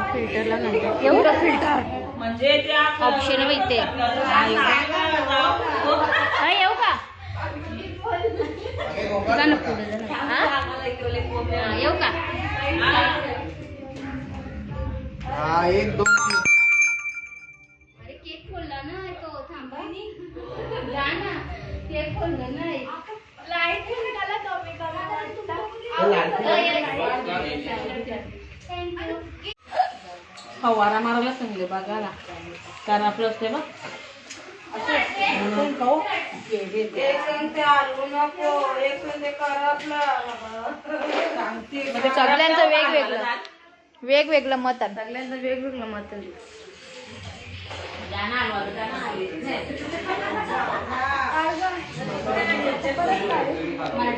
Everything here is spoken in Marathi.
फिल्टरला नाही येऊ का फिल्टर म्हणजे ऑप्शन आहे इथे येऊ का जा ना पुढे जा ना. हा? येऊ का एक दोन अरे केक खोलला ना तो थांबा जा ना केक खोललं नाही लाईट कमी फवारा मारायला सांगले बघायला कारण आपलं असते बघ सगळ्यांचं वेगवेगळं वेगवेगळं मत आहे सगळ्यांचं वेगवेगळं मत मला